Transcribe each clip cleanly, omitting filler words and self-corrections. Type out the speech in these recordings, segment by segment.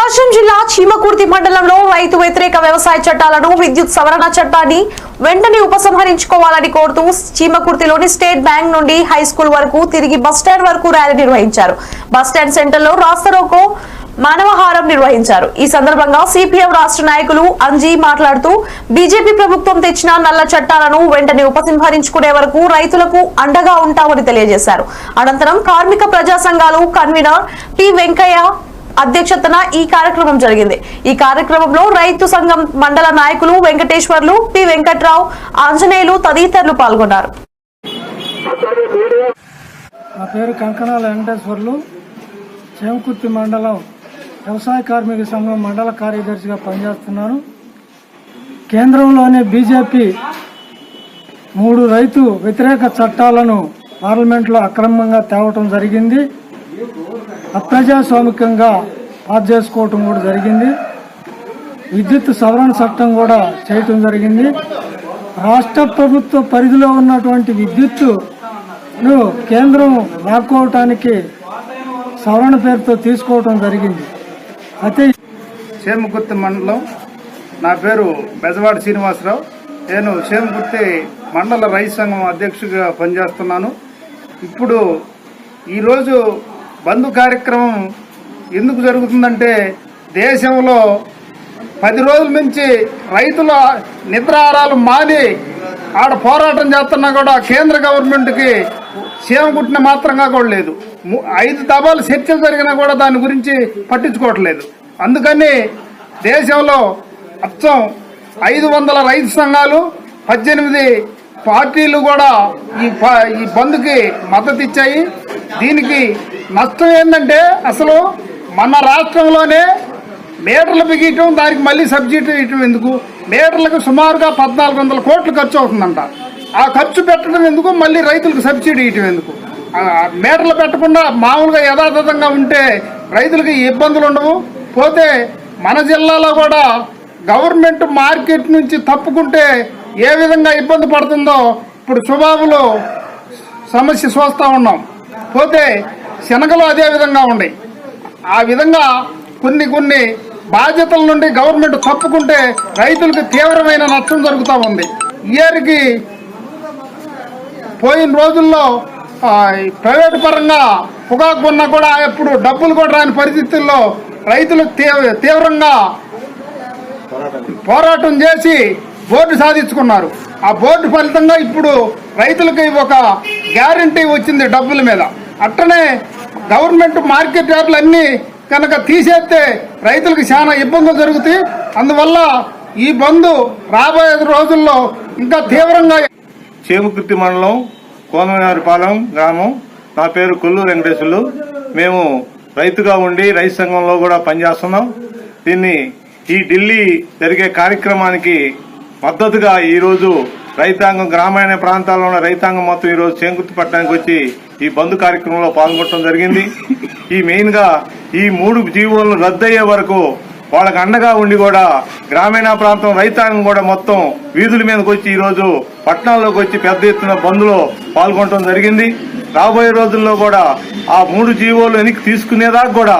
ప్రకాశం జిల్లా చీమకుర్తి మండలంలో రైతు వ్యతిరేక వ్యవసాయ చట్టాలను విద్యుత్ సవరణ చట్టాన్ని వెంటనే ఉపసంహరించుకోవాలని కోరుతూ చీమకుర్తిలోని స్టేట్ బ్యాంక్ నుండి హై స్కూల్ వరకు తిరిగి బస్టాండ్ వరకు ర్యాలీ నిర్వహించారు. బస్టాండ్ సెంటర్లో రాస్తారోకో మానవహారం నిర్వహించారు. ఈ సందర్భంగా సిపిఎం రాష్ట్ర నాయకులు అంజీ మాట్లాడుతూ బీజేపీ ప్రభుత్వం తెచ్చిన నల్ల చట్టాలను వెంటనే ఉపసంహరించుకునే వరకు రైతులకు అండగా ఉంటామని తెలియజేశారు. అనంతరం కార్మిక ప్రజా సంఘాలు కన్వీనర్ పి వెంకయ్య అధ్యక్షతన ఈ కార్యక్రమం జరిగింది. ఈ కార్యక్రమంలో రైతు సంఘం మండల నాయకులు వెంకటేశ్వర్లు, పి వెంకట్రావు, ఆంజనేయులు తదితరులు పాల్గొన్నారు. నా పేరు కంకణాల వెంకటేశ్వర్లు. చీమకుర్తి మండలం వ్యవసాయ కార్మిక సంఘం మండల కార్యదర్శిగా పనిచేస్తున్నాను. కేంద్రంలోని బీజేపీ 3 రైతు వ్యతిరేక చట్టాలను పార్లమెంట్లో అక్రమంగా తేవటం జరిగింది. అప్రజాస్వామికంగా పాస్ చేసుకోవటం కూడా జరిగింది. విద్యుత్ సవరణ చట్టం కూడా చేయటం జరిగింది. రాష్ట్ర ప్రభుత్వ పరిధిలో ఉన్నటువంటి విద్యుత్తును కేంద్రం లాక్కోవటానికి సవరణ పేరుతో తీసుకోవటం జరిగింది. అయితే చీమకుర్తి మండలం, నా పేరు బెజవాడ శ్రీనివాసరావు. నేను చీమకుర్తి మండల రైతు సంఘం అధ్యక్షుడిగా పనిచేస్తున్నాను. ఇప్పుడు ఈరోజు బంద్ కార్యక్రమం ఎందుకు జరుగుతుందంటే, దేశంలో 10 రోజుల నుంచి రైతుల నిద్రాహారాలు మాని ఆడ పోరాటం చేస్తున్నా కూడా కేంద్ర గవర్నమెంట్కి చీమకుట్టిన మాత్రంగా కూడా లేదు. 5 దఫాలు చర్చలు జరిగినా కూడా దాని గురించి పట్టించుకోవట్లేదు. అందుకని దేశంలో అచ్చం 500 రైతు సంఘాలు, 18 పార్టీలు కూడా ఈ బంద్కి మద్దతు ఇచ్చాయి. దీనికి నష్టం ఏంటంటే, అసలు మన రాష్ట్రంలోనే మీటర్లు బిగియటం, దానికి మళ్ళీ సబ్సిడీ ఇవ్వటం ఎందుకు? మీటర్లకు సుమారుగా 1400 కోట్లు ఖర్చు అవుతుందంట. ఆ ఖర్చు పెట్టడం ఎందుకు? మళ్ళీ రైతులకు సబ్సిడీ ఇవ్వటం ఎందుకు? మీటర్లు పెట్టకుండా మామూలుగా యథాతథంగా ఉంటే రైతులకి ఇబ్బందులు ఉండవు. పోతే మన జిల్లాలో కూడా గవర్నమెంట్ మార్కెట్ నుంచి తప్పుకుంటే ఏ విధంగా ఇబ్బంది పడుతుందో ఇప్పుడు సుబాబులో సమస్య చూస్తూ ఉన్నాం. పోతే శనగలు అదే విధంగా ఉన్నాయి. ఆ విధంగా కొన్ని బాధ్యతల నుండి గవర్నమెంట్ తప్పుకుంటే రైతులకు తీవ్రమైన నష్టం జరుగుతూ ఉంది. ఇయర్కి పోయిన రోజుల్లో ప్రైవేటు పరంగా పొగాకు కొన్నా కూడా ఎప్పుడు డబ్బులు కూడా రాని పరిస్థితుల్లో రైతులు తీవ్రంగా పోరాటం చేసి బోర్డు సాధించుకున్నారు. ఆ బోర్డు ఫలితంగా ఇప్పుడు రైతులకి ఒక గ్యారంటీ వచ్చింది డబ్బుల మీద. అట్టనే గవర్నమెంట్ మార్కెట్ యార్డులు అన్నీ కనుక తీసేస్తే రైతులకు చాలా ఇబ్బందులు జరుగుతాయి. అందువల్ల ఈ బంద్ రాబోయే రోజుల్లో ఇంకా తీవ్రంగా. చీమకుర్తి మండలం కోనగారిపాలెం గ్రామం. నా పేరు కొల్లూరు వెంకటేశ్వర్లు. మేము రైతుగా ఉండి రైతు సంఘంలో కూడా పనిచేస్తున్నాం. ఈ ఢిల్లీ జరిగే కార్యక్రమానికి మద్దతుగా ఈరోజు రైతాంగం, గ్రామీణ ప్రాంతాల్లో ఉన్న రైతాంగం మొత్తం ఈరోజు చీమకుర్తి పట్టణానికి వచ్చి ఈ బంద్ కార్యక్రమంలో పాల్గొనడం జరిగింది. ఈ మెయిన్ గా ఈ 3 జీవోలను రద్దయ్యే వరకు వాళ్ళకి అండగా ఉండి కూడా గ్రామీణ ప్రాంతం రైతాంగం కూడా మొత్తం వీధుల మీదకి వచ్చి ఈరోజు పట్టణాల్లోకి వచ్చి పెద్ద ఎత్తున బంద్లో పాల్గొనడం జరిగింది. రాబోయే రోజుల్లో కూడా ఆ 3 జీవోలు వెనక్కి తీసుకునేదాకా కూడా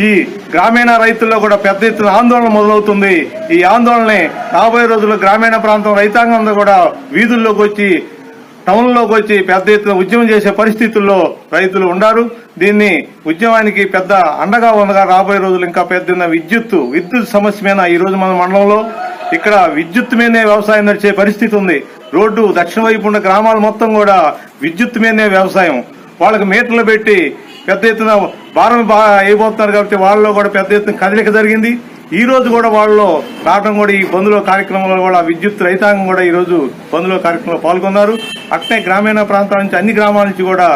ఈ గ్రామీణ రైతుల్లో కూడా పెద్ద ఎత్తున ఆందోళన మొదలవుతుంది. ఈ ఆందోళన రాబోయే రోజుల్లో గ్రామీణ ప్రాంతం రైతాంగం కూడా వీధుల్లోకి వచ్చి, టౌన్లోకి వచ్చి పెద్ద ఎత్తున ఉద్యమం చేసే పరిస్థితుల్లో రైతులు ఉన్నారు. దీన్ని ఉద్యమానికి పెద్ద అండగా ఉండగా రాబోయే రోజులు ఇంకా పెద్ద విద్యుత్ సమస్య మీద ఈ రోజు మన మండలంలో ఇక్కడ విద్యుత్ మీదనే వ్యవసాయం నడిచే పరిస్థితి ఉంది. రోడ్డు దక్షిణ వైపు ఉన్న గ్రామాలు మొత్తం కూడా విద్యుత్ మీదనే వ్యవసాయం. వాళ్ళకి మీటర్లు పెట్టి పెద్ద ఎత్తున భారం అయిపోతున్నారు కాబట్టి వాళ్ళలో కూడా పెద్ద ఎత్తున కదలిక జరిగింది. ఈ రోజు కూడా వాళ్ళు రావడం కూడా ఈ బంద్లో కార్యక్రమంలో కూడా విద్యుత్ రైతాంగం కూడా ఈ రోజు బంద్లో కార్యక్రమంలో పాల్గొన్నారు. అట్నే గ్రామీణ ప్రాంతాల నుంచి, అన్ని గ్రామాల నుంచి కూడా